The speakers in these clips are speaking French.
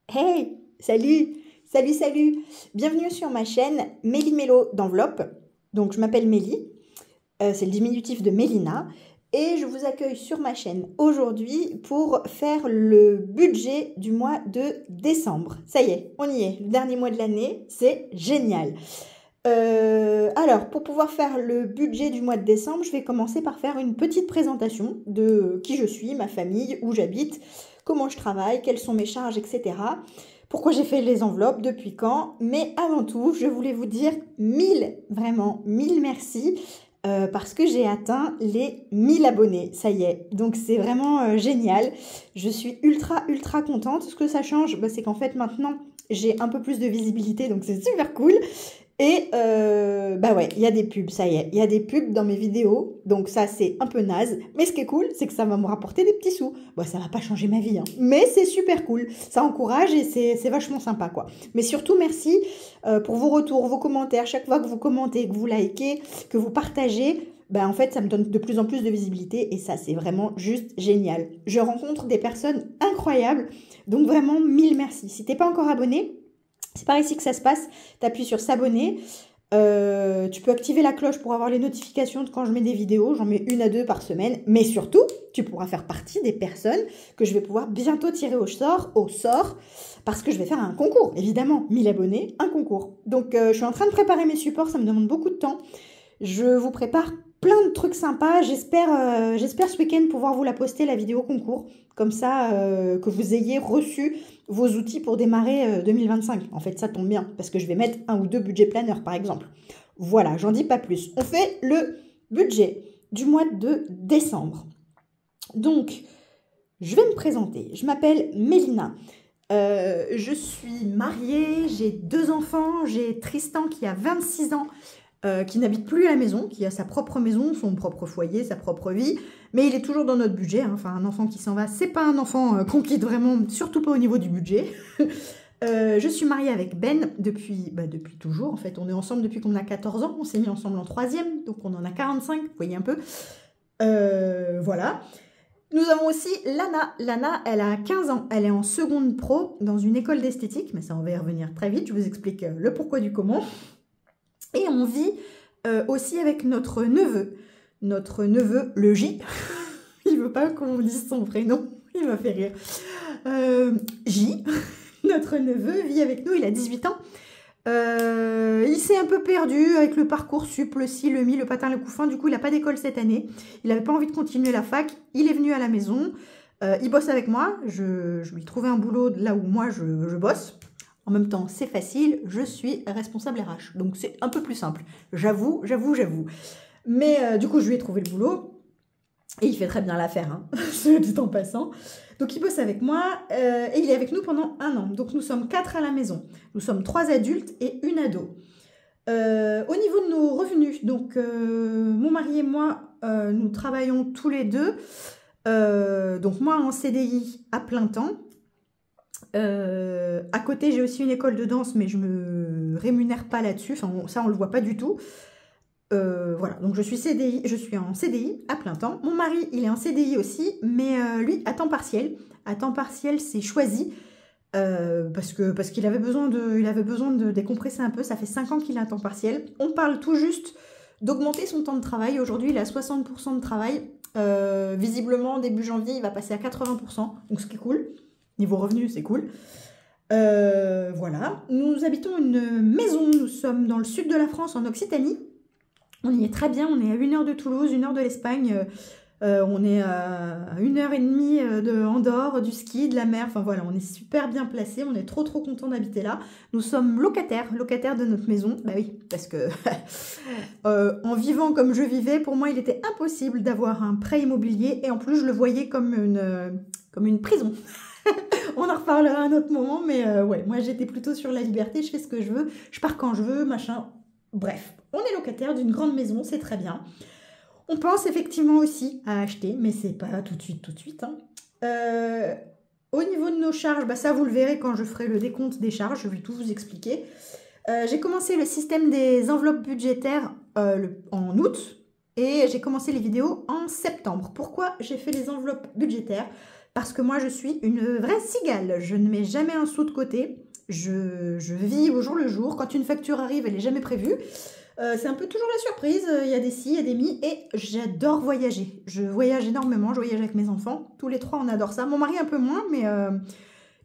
Hey, salut, salut, salut. Bienvenue sur ma chaîne Méli Mélo d'enveloppe. Donc je m'appelle Méli, c'est le diminutif de Mélina et je vous accueille sur ma chaîne aujourd'hui pour faire le budget du mois de décembre. Ça y est, on y est, le dernier mois de l'année, c'est génial. Alors, pour pouvoir faire le budget du mois de décembre, je vais commencer par faire une petite présentation de qui je suis, ma famille, où j'habite, comment je travaille, quelles sont mes charges, etc. Pourquoi j'ai fait les enveloppes, depuis quand. Mais avant tout, je voulais vous dire vraiment 1000 merci parce que j'ai atteint les 1000 abonnés. Ça y est, donc c'est vraiment génial. Je suis ultra contente. Ce que ça change, c'est qu'en fait maintenant, j'ai un peu plus de visibilité, donc c'est super cool. Et ouais, il y a des pubs, ça y est, il y a des pubs dans mes vidéos, donc ça c'est un peu naze, mais ce qui est cool, c'est que ça va me rapporter des petits sous. Bon, ça va pas changer ma vie, hein, mais c'est super cool, ça encourage et c'est vachement sympa, quoi. Mais surtout, merci pour vos retours, vos commentaires, chaque fois que vous commentez, que vous likez, que vous partagez, en fait, ça me donne de plus en plus de visibilité et ça, c'est vraiment juste génial. Je rencontre des personnes incroyables, donc vraiment, 1000 merci. Si t'es pas encore abonné, c'est par ici que ça se passe. Tu appuies sur s'abonner. Tu peux activer la cloche pour avoir les notifications de quand je mets des vidéos. J'en mets 1 à 2 par semaine. Mais surtout, tu pourras faire partie des personnes que je vais pouvoir bientôt tirer au sort parce que je vais faire un concours. Évidemment, 1000 abonnés, un concours. Donc, je suis en train de préparer mes supports. Ça me demande beaucoup de temps. Je vous prépare plein de trucs sympas. J'espère ce week-end pouvoir vous la poster, la vidéo concours. Comme ça, que vous ayez reçu vos outils pour démarrer 2025. En fait, ça tombe bien, parce que je vais mettre 1 ou 2 budget planners, par exemple. Voilà, j'en dis pas plus. On fait le budget du mois de décembre. Donc, je vais me présenter. Je m'appelle Mélina. Je suis mariée, j'ai 2 enfants. J'ai Tristan qui a 26 ans, qui n'habite plus à la maison, qui a sa propre maison, son propre foyer, sa propre vie, mais il est toujours dans notre budget, hein. Enfin, un enfant qui s'en va, c'est pas un enfant qu'on quitte vraiment, surtout pas au niveau du budget. Je suis mariée avec Ben depuis toujours, en fait, on est ensemble depuis qu'on a 14 ans, on s'est mis ensemble en 3e, donc on en a 45, vous voyez un peu. Voilà. Nous avons aussi Lana. Lana, elle a 15 ans, elle est en seconde pro dans une école d'esthétique, mais ça on va y revenir très vite, je vous explique le pourquoi du comment. Et on vit aussi avec notre neveu, le J. Il veut pas qu'on dise son prénom, il m'a fait rire. J, notre neveu, vit avec nous, il a 18 ans. Il s'est un peu perdu avec le Parcoursup, le ci, le mi, le patin, le couffin. Du coup, il n'a pas d'école cette année. Il n'avait pas envie de continuer la fac. Il est venu à la maison. Il bosse avec moi. Je lui ai trouvé un boulot là où moi, je bosse. En même temps, c'est facile, je suis responsable RH. Donc, c'est un peu plus simple. J'avoue. Mais du coup, je lui ai trouvé le boulot. Et il fait très bien l'affaire, hein, dit en passant. Donc, il bosse avec moi et il est avec nous pendant 1 an. Donc, nous sommes 4 à la maison. Nous sommes 3 adultes et 1 ado. Au niveau de nos revenus, donc mon mari et moi, nous travaillons tous les deux. Donc, moi en CDI à plein temps. À côté, j'ai aussi une école de danse, mais je me rémunère pas là-dessus. Enfin, ça, on le voit pas du tout. Voilà, donc je suis en CDI à plein temps. Mon mari, il est en CDI aussi, mais lui, à temps partiel. À temps partiel, c'est choisi parce qu'il avait besoin de décompresser un peu. Ça fait 5 ans qu'il est à temps partiel. On parle tout juste d'augmenter son temps de travail. Aujourd'hui, il a 60% de travail. Visiblement, début janvier, il va passer à 80%, donc ce qui est cool. Niveau revenu, c'est cool. Voilà. Nous habitons une maison. Nous sommes dans le sud de la France, en Occitanie. On y est très bien. On est à 1 heure de Toulouse, 1 heure de l'Espagne. On est à 1 heure et demie de Andorre, du ski, de la mer. Enfin voilà, on est super bien placés. On est trop contents d'habiter là. Nous sommes locataires de notre maison. Bah oui, parce que en vivant comme je vivais, pour moi, il était impossible d'avoir un prêt immobilier. Et en plus, je le voyais comme une prison. On en reparlera à un autre moment, mais ouais, moi j'étais plutôt sur la liberté, je fais ce que je veux, je pars quand je veux, machin. Bref, on est locataire d'une grande maison, c'est très bien. On pense effectivement aussi à acheter, mais c'est pas tout de suite. Hein. Au niveau de nos charges, ça vous le verrez quand je ferai le décompte des charges, je vais tout vous expliquer. J'ai commencé le système des enveloppes budgétaires en août et j'ai commencé les vidéos en septembre. Pourquoi j'ai fait les enveloppes budgétaires ? parce que moi, je suis une vraie cigale. Je ne mets jamais un sou de côté. Je vis au jour le jour. Quand une facture arrive, elle n'est jamais prévue. C'est un peu toujours la surprise. Il y a des si, il y a des mi. Et j'adore voyager. Je voyage énormément. Je voyage avec mes enfants. Tous les trois, on adore ça. Mon mari un peu moins, mais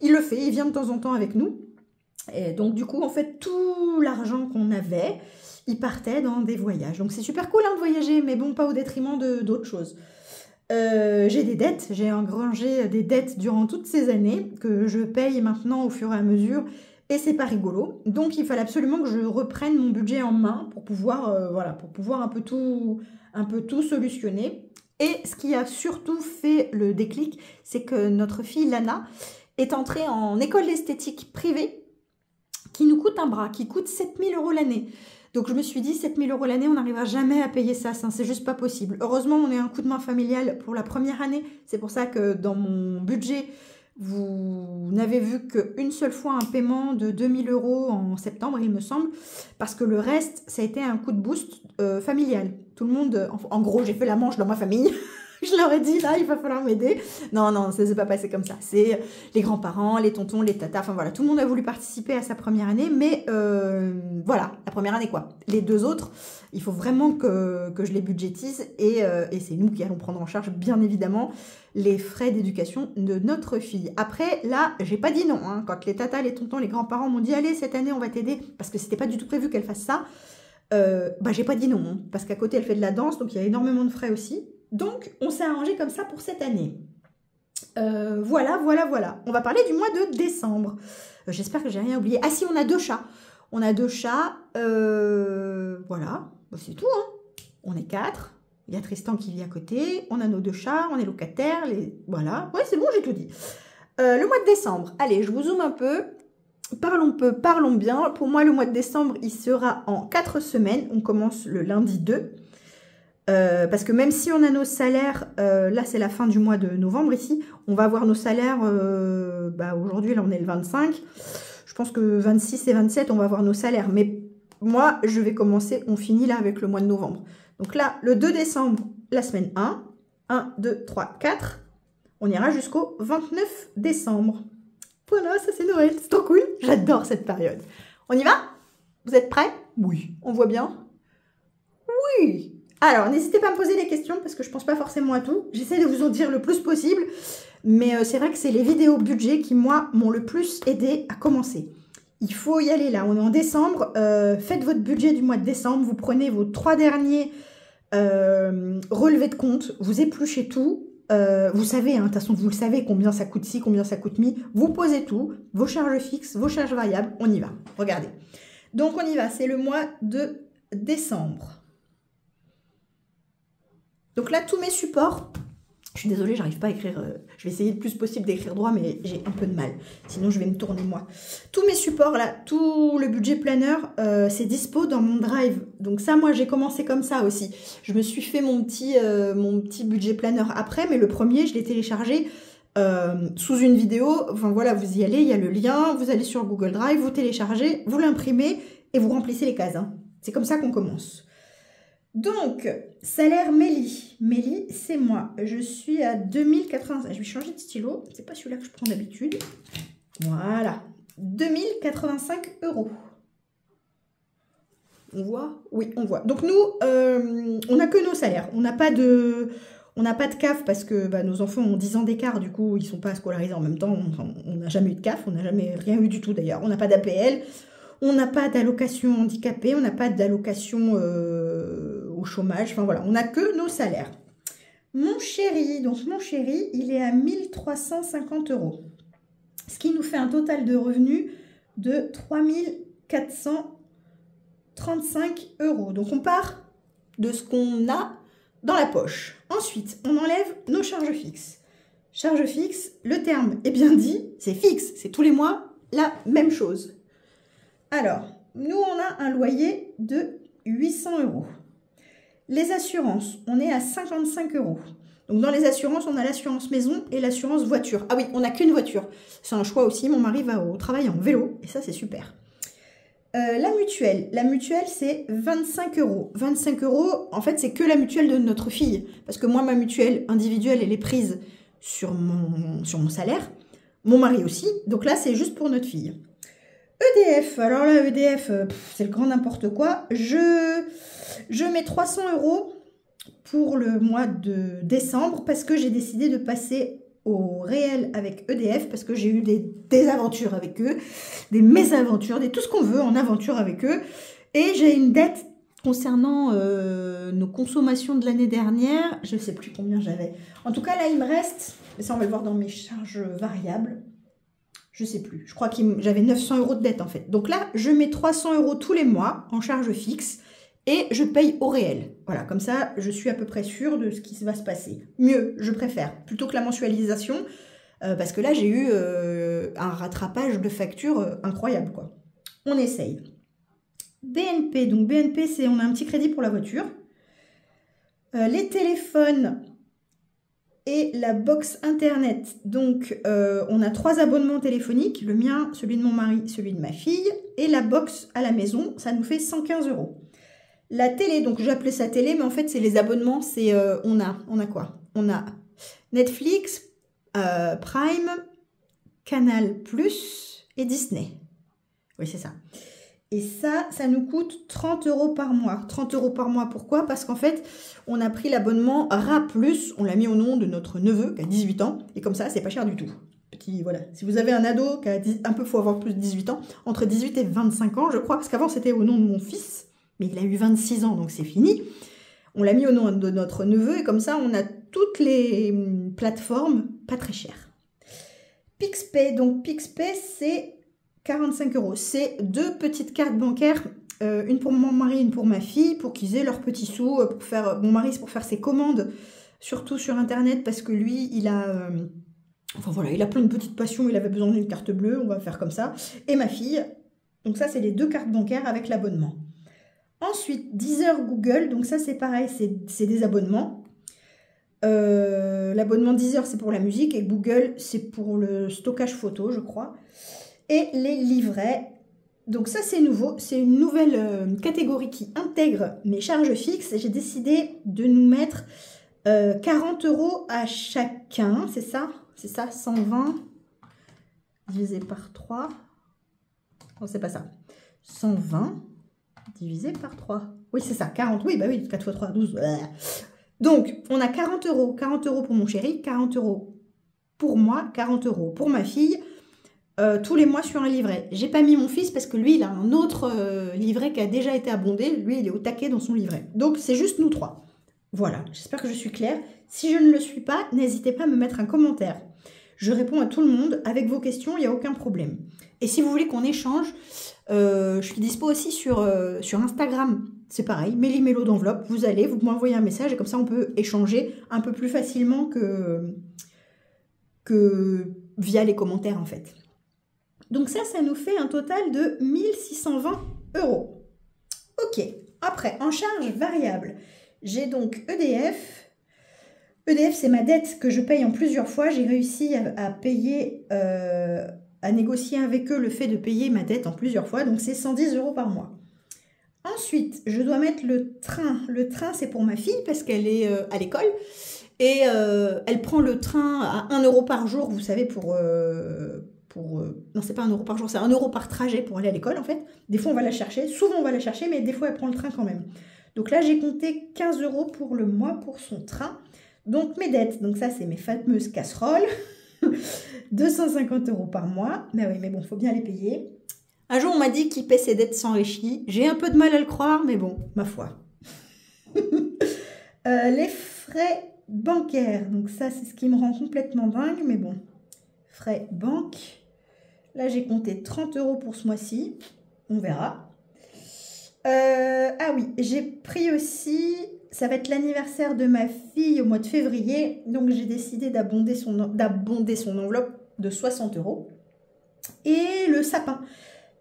il le fait. Il vient de temps en temps avec nous. Et donc, du coup, en fait, tout l'argent qu'on avait, il partait dans des voyages. Donc, c'est super cool de voyager, mais bon, pas au détriment d'autres choses. J'ai des dettes, j'ai engrangé des dettes durant toutes ces années que je paye maintenant au fur et à mesure et c'est pas rigolo. Donc il fallait absolument que je reprenne mon budget en main pour pouvoir, pour pouvoir un peu tout solutionner. Et ce qui a surtout fait le déclic, c'est que notre fille Lana est entrée en école d'esthétique privée qui nous coûte un bras, qui coûte 7 000 € l'année. Donc je me suis dit, 7 000 € l'année, on n'arrivera jamais à payer ça, c'est juste pas possible. Heureusement, on a un coup de main familial pour la première année. C'est pour ça que dans mon budget, vous n'avez vu qu'une seule fois un paiement de 2 000 € en septembre, il me semble, parce que le reste, ça a été un coup de boost familial. Tout le monde, en gros, j'ai fait la manche dans ma famille. Je leur ai dit, là, il va falloir m'aider. Non, ça ne s'est pas passé comme ça. C'est les grands-parents, les tontons, les tatas, enfin voilà, tout le monde a voulu participer à sa première année, mais voilà, la première année quoi. Les deux autres, il faut vraiment que je les budgétise et c'est nous qui allons prendre en charge, bien évidemment, les frais d'éducation de notre fille. Après, là, j'ai pas dit non. Hein. Quand les tatas, les tontons, les grands-parents m'ont dit, allez, cette année, on va t'aider, parce que c'était pas du tout prévu qu'elle fasse ça, j'ai pas dit non, hein, parce qu'à côté, elle fait de la danse, donc il y a énormément de frais aussi. Donc, on s'est arrangé comme ça pour cette année. Voilà. On va parler du mois de décembre. J'espère que j'ai rien oublié. Ah si, on a 2 chats. On a 2 chats. Voilà, c'est tout. Hein. On est 4. Il y a Tristan qui vit à côté. On a nos 2 chats. On est locataires. Voilà. Ouais, c'est bon, j'ai tout dit. Le mois de décembre. Allez, je vous zoome un peu. Parlons peu, parlons bien. Pour moi, le mois de décembre, il sera en 4 semaines. On commence le lundi 2. Parce que même si on a nos salaires, là c'est la fin du mois de novembre ici, on va avoir nos salaires, aujourd'hui là on est le 25, je pense que 26 et 27 on va avoir nos salaires, mais moi je vais commencer, on finit là avec le mois de novembre. Donc là le 2 décembre, la semaine 1, 2, 3, 4, on ira jusqu'au 29 décembre. Voilà, ça c'est Noël, c'est trop cool, j'adore cette période. On y va? Vous êtes prêts? Oui. On voit bien? Oui. Alors, n'hésitez pas à me poser des questions parce que je ne pense pas forcément à tout. J'essaie de vous en dire le plus possible. Mais c'est vrai que c'est les vidéos budget qui, moi, m'ont le plus aidé à commencer. Il faut y aller là. On est en décembre. Faites votre budget du mois de décembre. Vous prenez vos 3 derniers relevés de compte. Vous épluchez tout. Vous savez, hein, de toute façon, vous le savez combien ça coûte ci, combien ça coûte mi. Vous posez tout. Vos charges fixes, vos charges variables. On y va. Regardez. Donc, on y va. C'est le mois de décembre. Donc là, tous mes supports, je suis désolée, j'arrive pas à écrire, je vais essayer le plus possible d'écrire droit, mais j'ai un peu de mal, sinon je vais me tourner moi. Tous mes supports là, tout le budget planner, c'est dispo dans mon drive. Donc ça, moi j'ai commencé comme ça aussi. Je me suis fait mon petit budget planner après, mais le premier, je l'ai téléchargé sous une vidéo. Enfin voilà, vous y allez, il y a le lien, vous allez sur Google Drive, vous téléchargez, vous l'imprimez et vous remplissez les cases. Hein. C'est comme ça qu'on commence. Donc, salaire Mélie. Mélie, c'est moi. Je suis à 2085. Je vais changer de stylo. C'est pas celui-là que je prends d'habitude. Voilà. 2085 €. On voit? Oui, on voit. Donc, nous, on n'a que nos salaires. On n'a pas de CAF parce que nos enfants ont 10 ans d'écart. Du coup, ils ne sont pas scolarisés en même temps. On n'a jamais eu de CAF. On n'a jamais rien eu du tout d'ailleurs. On n'a pas d'APL. On n'a pas d'allocation handicapée, on n'a pas d'allocation au chômage, enfin voilà, on n'a que nos salaires. Mon chéri, il est à 1350 €, ce qui nous fait un total de revenus de 3435 €. Donc on part de ce qu'on a dans la poche. Ensuite, on enlève nos charges fixes. Charges fixes, le terme est bien dit, c'est fixe, c'est tous les mois la même chose. Alors, nous, on a un loyer de 800 €. Les assurances, on est à 55 €. Donc, dans les assurances, on a l'assurance maison et l'assurance voiture. Ah oui, on n'a qu'une voiture. C'est un choix aussi. Mon mari va au travail en vélo et ça, c'est super. La mutuelle, c'est 25 €. 25 €, en fait, c'est que la mutuelle de notre fille. Parce que moi, ma mutuelle individuelle, elle est prise sur mon salaire. Mon mari aussi. Donc là, c'est juste pour notre fille. EDF. Alors là, EDF, c'est le grand n'importe quoi. Je mets 300 € pour le mois de décembre parce que j'ai décidé de passer au réel avec EDF parce que j'ai eu des aventures avec eux, des mésaventures, tout ce qu'on veut en aventure avec eux. Et j'ai une dette concernant nos consommations de l'année dernière. Je ne sais plus combien j'avais. En tout cas, là, il me reste, mais ça, on va le voir dans mes charges variables. Je ne sais plus. Je crois que j'avais 900 € de dette, en fait. Donc là, je mets 300 € tous les mois en charge fixe et je paye au réel. Voilà, comme ça, je suis à peu près sûre de ce qui va se passer. Mieux, je préfère, plutôt que la mensualisation, parce que là, j'ai eu un rattrapage de factures incroyable, quoi. On essaye. BNP, donc BNP, c'est on a un petit crédit pour la voiture. Les téléphones et la box internet. Donc, on a 3 abonnements téléphoniques. Le mien, celui de mon mari, celui de ma fille. Et la box à la maison, ça nous fait 115 €. La télé, donc j'appelais ça télé, mais en fait, c'est les abonnements. C'est on a quoi? On a Netflix, Prime, Canal+, et Disney. Oui, c'est ça. Et ça nous coûte 30 € par mois. 30 € par mois, pourquoi? Parce qu'en fait, on a pris l'abonnement RA+, on l'a mis au nom de notre neveu qui a 18 ans. Et comme ça, c'est pas cher du tout. Petit, voilà. Si vous avez un ado qui a un peu, faut avoir plus de 18 ans, entre 18 et 25 ans, je crois, parce qu'avant, c'était au nom de mon fils, mais il a eu 26 ans, donc c'est fini. On l'a mis au nom de notre neveu, et comme ça, on a toutes les plateformes pas très chères. PixPay, donc PixPay, c'est 45 €. C'est 2 petites cartes bancaires, une pour mon mari, une pour ma fille, pour qu'ils aient leurs petits sous, pour faire, mon mari, c'est pour faire ses commandes, surtout sur Internet, parce que lui, il a, enfin voilà, il a plein de petites passions, il avait besoin d'une carte bleue, on va faire comme ça, et ma fille, donc ça, c'est les 2 cartes bancaires avec l'abonnement. Ensuite, Deezer, Google, donc ça, c'est pareil, c'est des abonnements. L'abonnement Deezer, c'est pour la musique, et Google, c'est pour le stockage photo, je crois. Et les livrets, donc ça c'est nouveau, c'est une nouvelle catégorie qui intègre mes charges fixes. J'ai décidé de nous mettre 40 € à chacun, c'est ça, 120 divisé par 3, non c'est pas ça, 120 divisé par 3, oui c'est ça, 40, oui bah oui, 4 x 3, 12, donc on a 40 €, 40 € pour mon chéri, 40 € pour moi, 40 € pour ma fille, tous les mois sur un livret. J'ai pas mis mon fils parce que lui, il a un autre livret qui a déjà été abondé. Lui, il est au taquet dans son livret. Donc, c'est juste nous 3. Voilà, j'espère que je suis claire. Si je ne le suis pas, n'hésitez pas à me mettre un commentaire. Je réponds à tout le monde. Avec vos questions, il n'y a aucun problème. Et si vous voulez qu'on échange, je suis dispo aussi sur Instagram. C'est pareil, Mélie Mélo d'enveloppe. Vous allez, vous m'envoyez un message et comme ça, on peut échanger un peu plus facilement que via les commentaires, en fait. Donc ça nous fait un total de 1620 €. Ok, après, en charge variable, j'ai donc EDF. EDF, c'est ma dette que je paye en plusieurs fois. J'ai réussi à payer, à négocier avec eux le fait de payer ma dette en plusieurs fois. Donc c'est 110 € par mois. Ensuite, je dois mettre le train. Le train, c'est pour ma fille parce qu'elle est à l'école. Et elle prend le train à 1 € par jour, vous savez, non, c'est pas 1 € par jour, c'est 1 € par trajet pour aller à l'école, en fait. Des fois, on va la chercher. Souvent, on va la chercher, mais des fois, elle prend le train quand même. Donc là, j'ai compté 15 € pour le mois pour son train. Donc, mes dettes. Donc ça, c'est mes fameuses casseroles. 250 € par mois. Mais oui, mais bon, il faut bien les payer. Un jour, on m'a dit qu'il paie ses dettes s'enrichit. J'ai un peu de mal à le croire, mais bon, ma foi. Les frais bancaires. Donc ça, c'est ce qui me rend complètement dingue, mais bon. Frais banque. Là, j'ai compté 30 € pour ce mois-ci. On verra. Ah oui, j'ai pris aussi... Ça va être l'anniversaire de ma fille au mois de février. Donc, j'ai décidé d'abonder son enveloppe de 60 €. Et le sapin.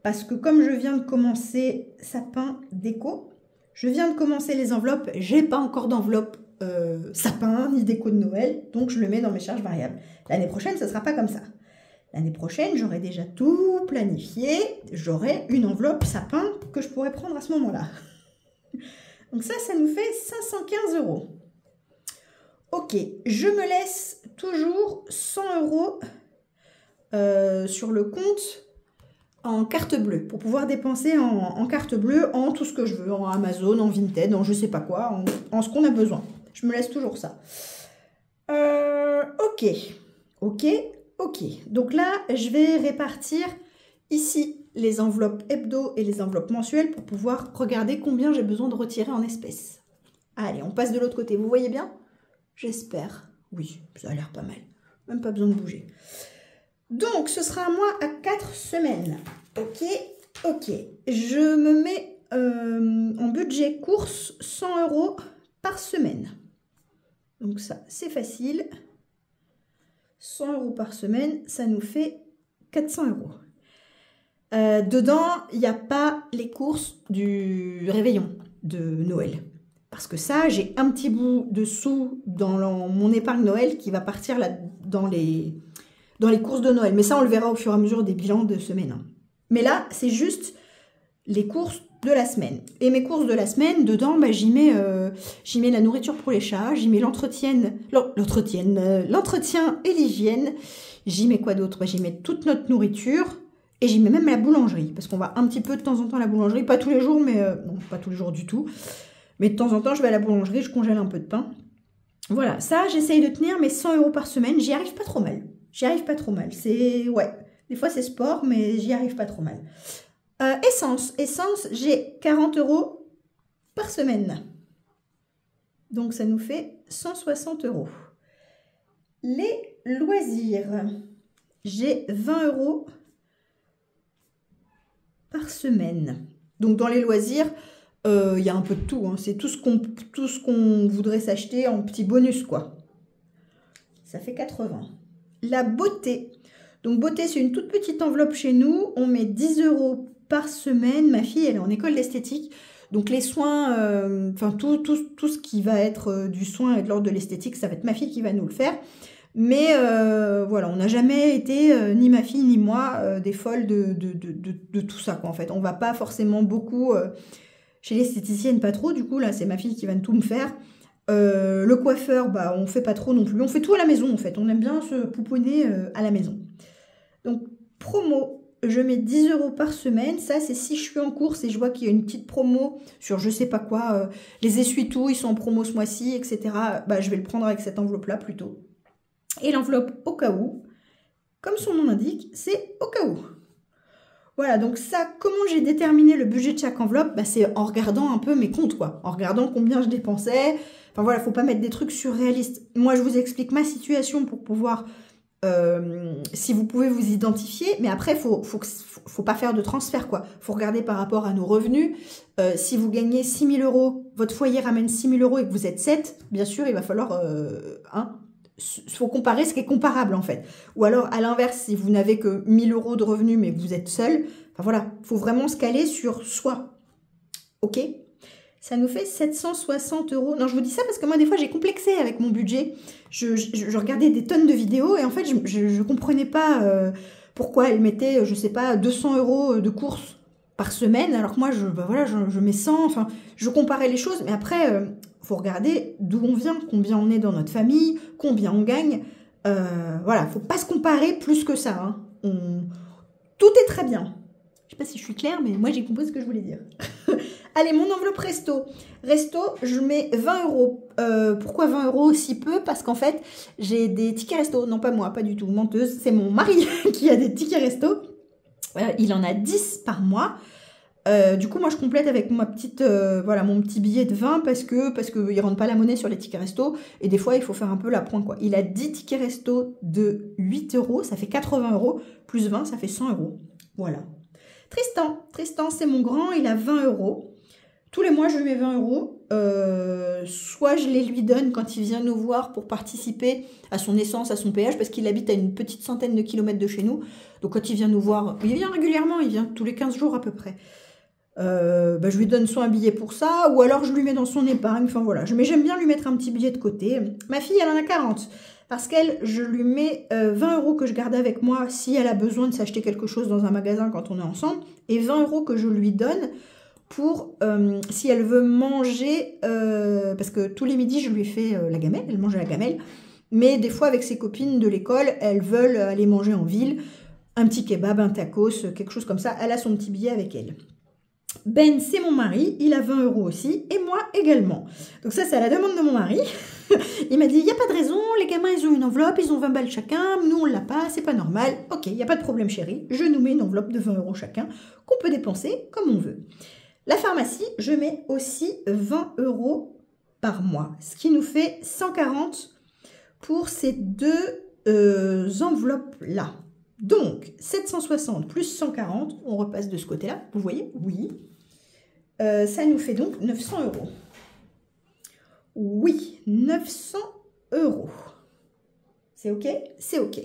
Parce que comme je viens de commencer sapin déco, je viens de commencer les enveloppes. J'ai pas encore d'enveloppe sapin ni déco de Noël. Donc, je le mets dans mes charges variables. L'année prochaine, ce ne sera pas comme ça. L'année prochaine, j'aurai déjà tout planifié. J'aurai une enveloppe sapin que je pourrai prendre à ce moment-là. Donc ça nous fait 515 €. Ok, je me laisse toujours 100 € sur le compte en carte bleue, pour pouvoir dépenser en carte bleue en tout ce que je veux, en Amazon, en Vinted, en je sais pas quoi, en ce qu'on a besoin. Je me laisse toujours ça. Ok. Donc là, je vais répartir ici les enveloppes hebdo et les enveloppes mensuelles pour pouvoir regarder combien j'ai besoin de retirer en espèces. Allez, on passe de l'autre côté. Vous voyez bien? J'espère. Oui, ça a l'air pas mal. Même pas besoin de bouger. Donc, ce sera un mois à 4 semaines. Ok. Je me mets en budget course 100 € par semaine. Donc ça, c'est facile. 100 € par semaine, ça nous fait 400 €. Dedans, il n'y a pas les courses du réveillon de Noël. Parce que ça, j'ai un petit bout de sous dans mon épargne Noël qui va partir là dans les courses de Noël. Mais ça, on le verra au fur et à mesure des bilans de semaine. Mais là, c'est juste les courses de la semaine. Et mes courses de la semaine, dedans, bah, j'y mets la nourriture pour les chats, j'y mets l'entretien et l'hygiène. J'y mets quoi d'autre? Bah, j'y mets toute notre nourriture et j'y mets même la boulangerie. Parce qu'on va un petit peu de temps en temps à la boulangerie. Pas tous les jours, mais non, pas tous les jours du tout. Mais de temps en temps, je vais à la boulangerie, je congèle un peu de pain. Voilà, ça, j'essaye de tenir mes 100 € par semaine. J'y arrive pas trop mal. C'est, ouais, des fois c'est sport, mais j'y arrive pas trop mal. Essence, j'ai 40 € par semaine. Donc ça nous fait 160 €. Les loisirs, j'ai 20 € par semaine. Donc dans les loisirs, il y a un peu de tout. Hein. C'est tout ce qu'on voudrait s'acheter en petit bonus, quoi. Ça fait 80. La beauté. Donc beauté, c'est une toute petite enveloppe chez nous. On met 10 € par semaine. Ma fille, elle est en école d'esthétique. Donc les soins, enfin tout ce qui va être du soin et de l'ordre de l'esthétique, ça va être ma fille qui va nous le faire. Mais voilà, on n'a jamais été, ni ma fille ni moi, des folles de tout ça, quoi, en fait. On va pas forcément beaucoup chez l'esthéticienne, pas trop. Du coup, là, c'est ma fille qui va tout me faire. Le coiffeur, bah, on fait pas trop non plus. On fait tout à la maison, en fait. On aime bien se pouponner à la maison. Donc, promo, je mets 10 € par semaine. Ça, c'est si je suis en course et je vois qu'il y a une petite promo sur je sais pas quoi. Les essuie-tout, ils sont en promo ce mois-ci, etc. Bah, je vais le prendre avec cette enveloppe-là plutôt. Et l'enveloppe au cas où, comme son nom l'indique, c'est au cas où. Voilà, donc ça, comment j'ai déterminé le budget de chaque enveloppe? Bah, c'est en regardant un peu mes comptes, quoi. En regardant combien je dépensais. Enfin voilà, faut pas mettre des trucs surréalistes. Moi, je vous explique ma situation pour pouvoir, si vous pouvez vous identifier. Mais après, faut pas faire de transfert, quoi. Faut regarder par rapport à nos revenus. Si vous gagnez 6 000 €, votre foyer ramène 6 000 € et que vous êtes 7, bien sûr, il va falloir... il faut comparer ce qui est comparable, en fait. Ou alors, à l'inverse, si vous n'avez que 1 000 € de revenus, mais que vous êtes seul, enfin voilà, il faut vraiment se caler sur soi. Ok? Ça nous fait 760 €. Non, je vous dis ça parce que moi, des fois, j'ai complexé avec mon budget. Je regardais des tonnes de vidéos et en fait, je ne comprenais pas pourquoi elle mettait, je sais pas, 200 € de courses par semaine, alors que moi, je mets 100, enfin, je comparais les choses, mais après... faut regarder d'où on vient, combien on est dans notre famille, combien on gagne. Voilà, faut pas se comparer plus que ça. Hein. Tout est très bien. Je sais pas si je suis claire, mais moi j'ai compris ce que je voulais dire. Allez, mon enveloppe resto. Resto, je mets 20 €. Pourquoi 20 € si peu? Parce qu'en fait, j'ai des tickets resto. Non, pas moi, pas du tout, menteuse. C'est mon mari qui a des tickets resto. Il en a 10 par mois. Du coup, moi, je complète avec ma petite, voilà, mon petit billet de 20 parce que il rentre pas la monnaie sur les tickets resto. Et des fois, il faut faire un peu la pointe, quoi. Il a 10 tickets resto de 8 €. Ça fait 80 €. Plus 20, ça fait 100 €. Voilà. Tristan, c'est mon grand. Il a 20 €. Tous les mois, je lui mets 20 €. Soit je les lui donne quand il vient nous voir pour participer à son essence, à son péage, parce qu'il habite à une petite centaine de kilomètres de chez nous. Donc, quand il vient nous voir, il vient régulièrement. Il vient tous les 15 jours à peu près. Je lui donne soit un billet pour ça, ou alors je lui mets dans son épargne, enfin voilà. Mais j'aime bien lui mettre un petit billet de côté. Ma fille, elle en a 40, parce qu'elle, je lui mets 20 € que je garde avec moi si elle a besoin de s'acheter quelque chose dans un magasin quand on est ensemble, et 20 € que je lui donne pour, si elle veut manger, parce que tous les midis, je lui fais la gamelle, elle mange la gamelle, Mais des fois, avec ses copines de l'école, elles veulent aller manger en ville, un petit kebab, un tacos, quelque chose comme ça. Elle a son petit billet avec elle. Ben, c'est mon mari, il a 20 € aussi, et moi également. Donc ça, c'est à la demande de mon mari. Il m'a dit, il n'y a pas de raison, les gamins, ils ont une enveloppe, ils ont 20 balles chacun, nous, on ne l'a pas, c'est pas normal. Ok, il n'y a pas de problème, chérie, je nous mets une enveloppe de 20 € chacun, qu'on peut dépenser comme on veut. La pharmacie, je mets aussi 20 € par mois, ce qui nous fait 140 pour ces deux enveloppes-là. Donc, 760 plus 140, on repasse de ce côté-là, vous voyez? Oui. Ça nous fait donc 900 €. Oui, 900 €. C'est OK? C'est OK.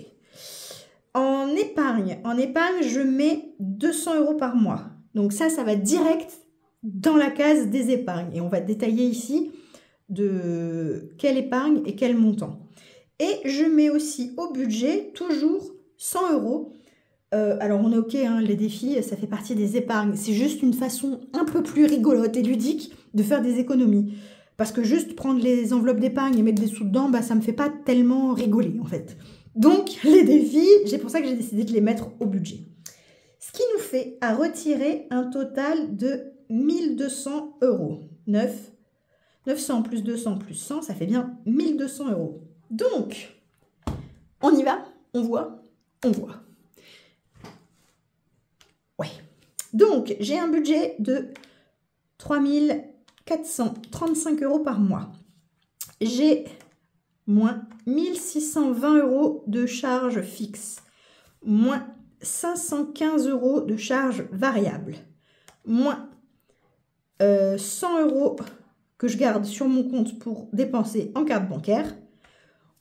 En épargne, je mets 200 € par mois. Donc ça va direct dans la case des épargnes. Et on va détailler ici de quelle épargne et quel montant. Et je mets aussi au budget toujours 100 €. Alors on est OK, hein, les défis, ça fait partie des épargnes. C'est juste une façon un peu plus rigolote et ludique de faire des économies. Parce que juste prendre les enveloppes d'épargne et mettre des sous dedans, bah, ça ne me fait pas tellement rigoler en fait. Donc les défis, c'est pour ça que j'ai décidé de les mettre au budget. Ce qui nous fait à retirer un total de 1200 €. 900 plus 200 plus 100, ça fait bien 1200 €. Donc, on y va, on voit. Ouais. Donc, j'ai un budget de 3435 € par mois. J'ai moins 1620 € de charges fixes, moins 515 € de charges variables, moins 100 € que je garde sur mon compte pour dépenser en carte bancaire,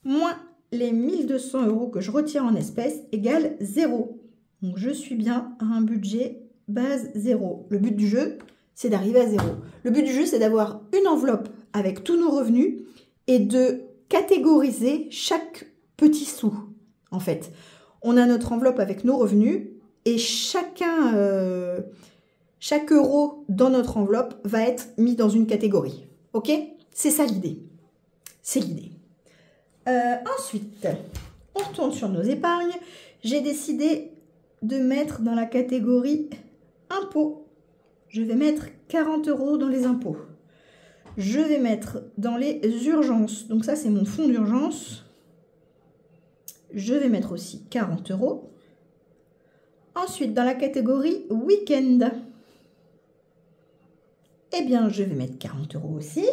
moins les 1200 € que je retire en espèces égale 0. Donc, je suis bien à un budget base 0. Le but du jeu, c'est d'arriver à 0. Le but du jeu, c'est d'avoir une enveloppe avec tous nos revenus et de catégoriser chaque petit sou. En fait, on a notre enveloppe avec nos revenus et chaque euro dans notre enveloppe va être mis dans une catégorie. OK? C'est ça l'idée. C'est l'idée. Ensuite, on retourne sur nos épargnes. J'ai décidé de mettre dans la catégorie impôts. Je vais mettre 40 € dans les impôts. Je vais mettre dans les urgences. Donc ça, c'est mon fonds d'urgence. Je vais mettre aussi 40 €. Ensuite, dans la catégorie week-end, eh bien, je vais mettre 40 € aussi.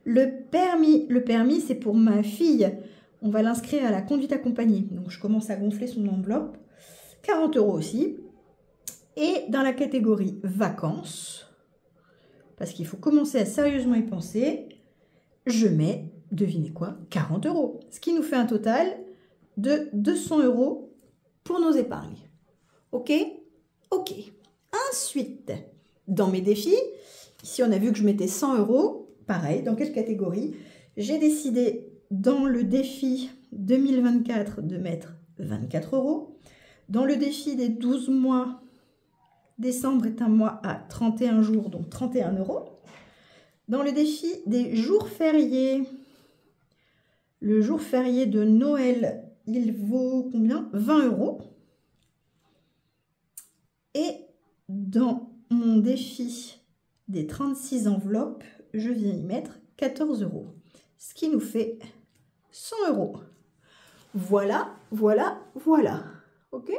Le permis, c'est pour ma fille. On va l'inscrire à la conduite accompagnée. Donc, je commence à gonfler son enveloppe. 40 € aussi. Et dans la catégorie vacances, parce qu'il faut commencer à sérieusement y penser, je mets, devinez quoi, 40 €. Ce qui nous fait un total de 200 € pour nos épargnes. OK? OK. Ensuite, dans mes défis, ici on a vu que je mettais 100 €. Pareil, dans quelle catégorie? J'ai décidé dans le défi 2024 de mettre 24 €. Dans le défi des 12 mois, décembre est un mois à 31 jours, donc 31 €. Dans le défi des jours fériés, le jour férié de Noël, il vaut combien? 20 €. Et dans mon défi des 36 enveloppes, je viens y mettre 14 €. Ce qui nous fait 100 €. Voilà. OK?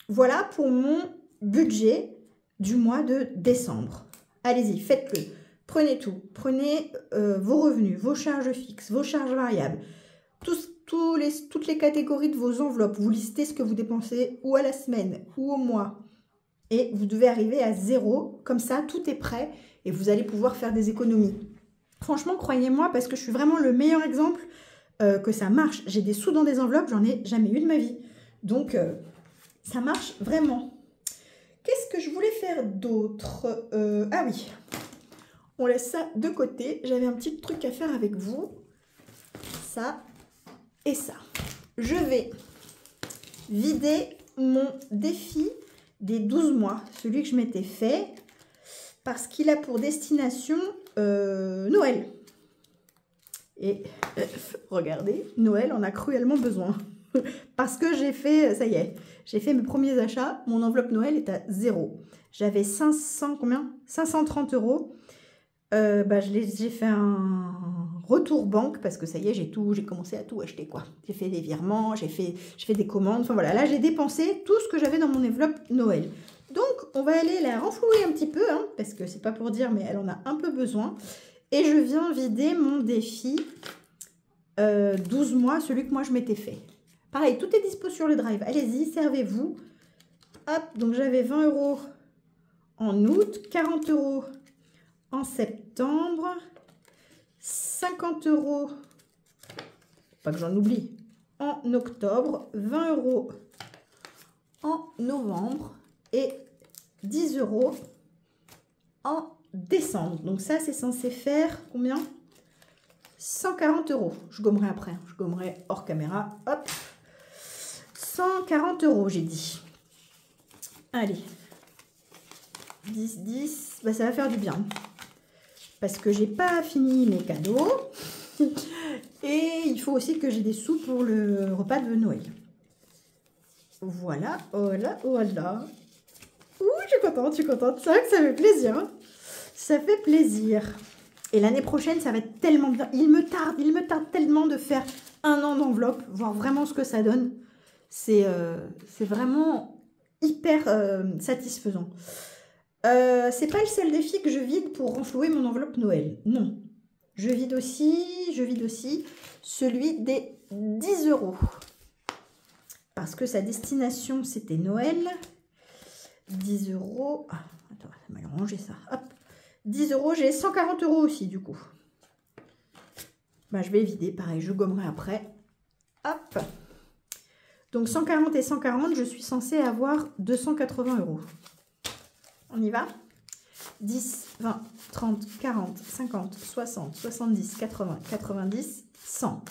Voilà pour mon budget du mois de décembre. Allez-y, faites-le. Prenez tout. Prenez vos revenus, vos charges fixes, vos charges variables, toutes les catégories de vos enveloppes. Vous listez ce que vous dépensez ou à la semaine ou au mois. Et vous devez arriver à 0. Comme ça, tout est prêt et vous allez pouvoir faire des économies. Franchement, croyez-moi, parce que je suis vraiment le meilleur exemple que ça marche. J'ai des sous dans des enveloppes, j'en ai jamais eu de ma vie. Donc, ça marche vraiment. Qu'est-ce que je voulais faire d'autre? Ah oui, on laisse ça de côté. J'avais un petit truc à faire avec vous. Ça et ça. Je vais vider mon défi des 12 mois, celui que je m'étais fait, parce qu'il a pour destination Noël. Et regardez, Noël en a cruellement besoin. Parce que j'ai fait, ça y est, j'ai fait mes premiers achats. Mon enveloppe Noël est à 0. J'avais 500, combien 530 €. J'ai fait un retour banque parce que ça y est, j'ai commencé à tout acheter, quoi. J'ai fait des virements, j'ai fait des commandes. Enfin voilà, là j'ai dépensé tout ce que j'avais dans mon enveloppe Noël. Donc on va aller la renflouer un petit peu, hein, parce que c'est pas pour dire, mais elle en a un peu besoin. Et je viens vider mon défi 12 mois, celui que moi je m'étais fait. Pareil, tout est dispo sur le drive. Allez-y, servez-vous. Hop, donc j'avais 20 € en août, 40 € en septembre, 50 €, pas que j'en oublie, en octobre, 20 € en novembre et 10 € en décembre. Donc ça, c'est censé faire combien? 140 €. Je gommerai après, je gommerai hors caméra. Hop, 140 € j'ai dit. Allez, 10, 10, bah, ça va faire du bien. Parce que j'ai pas fini mes cadeaux. Et il faut aussi que j'ai des sous pour le repas de Noël. Voilà, voilà, voilà. Ouh, je suis contente, je suis contente. C'est vrai que ça fait plaisir. Hein. Ça fait plaisir. Et l'année prochaine, ça va être tellement bien. Il me tarde tellement de faire un an d'enveloppe, voir vraiment ce que ça donne. C'est vraiment hyper satisfaisant. C'est pas le seul défi que je vide pour renflouer mon enveloppe Noël. Non. Je vide aussi celui des 10 €. Parce que sa destination, c'était Noël. 10 €. Ah, attends, ça m'a rangé ça. Hop. 10 €, j'ai 140 € aussi, du coup. Bah, je vais vider, pareil, je gommerai après. Hop. Donc, 140 et 140, je suis censée avoir 280 €. On y va? 10, 20, 30, 40, 50, 60, 70, 80, 90, 100.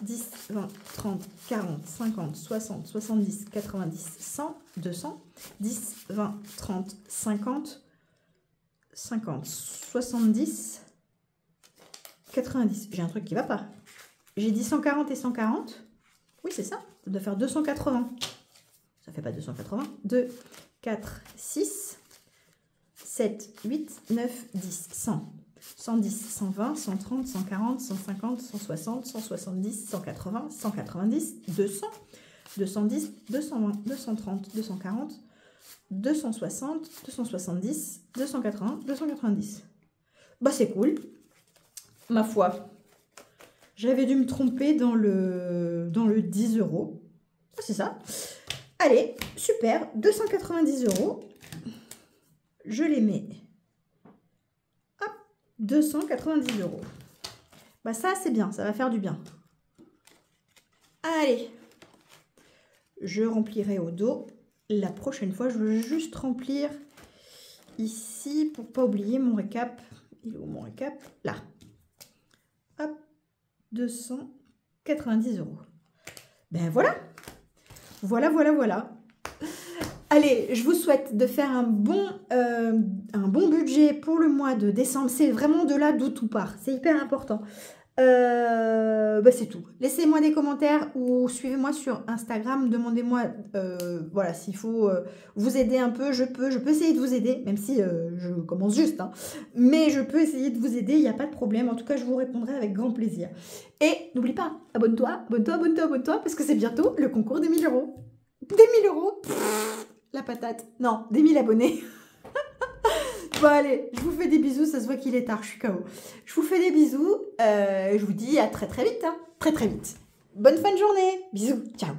10, 20, 30, 40, 50, 60, 70, 90, 100, 200. 10, 20, 30, 50, 50, 70, 90. J'ai un truc qui ne va pas. J'ai dit 140 et 140. Oui, c'est ça. Ça doit faire 280. Ça ne fait pas 280. 2, 4, 6, 7, 8, 9, 10, 100. 110, 120, 130, 140, 150, 160, 170, 180, 190, 200, 210, 220, 230, 240, 260, 270, 280, 290. Bah c'est cool. Ma foi, j'avais dû me tromper dans le 10 €. Ah, c'est ça. Allez, super, 290 €. Je les mets. Hop, 290 €. Bah ça, c'est bien, ça va faire du bien. Allez, je remplirai au dos. La prochaine fois, je veux juste remplir ici pour pas oublier mon récap. Il est où mon récap? Là. Hop, 290 €. Ben voilà. Voilà. Allez, je vous souhaite de faire un bon budget pour le mois de décembre. C'est vraiment de là d'où tout part. C'est hyper important. C'est tout. Laissez-moi des commentaires ou suivez-moi sur Instagram. Demandez-moi voilà, s'il faut vous aider un peu. Je peux essayer de vous aider, même si je commence juste. Hein. Mais je peux essayer de vous aider, il n'y a pas de problème. En tout cas, je vous répondrai avec grand plaisir. Et n'oublie pas, abonne-toi, parce que c'est bientôt le concours des 1000 €. Des 1000 €. La patate. Non, des 1000 abonnés. Bon allez, je vous fais des bisous, ça se voit qu'il est tard, je suis KO. Je vous fais des bisous, je vous dis à très vite, hein. Très vite. Bonne fin de journée, bisous, ciao.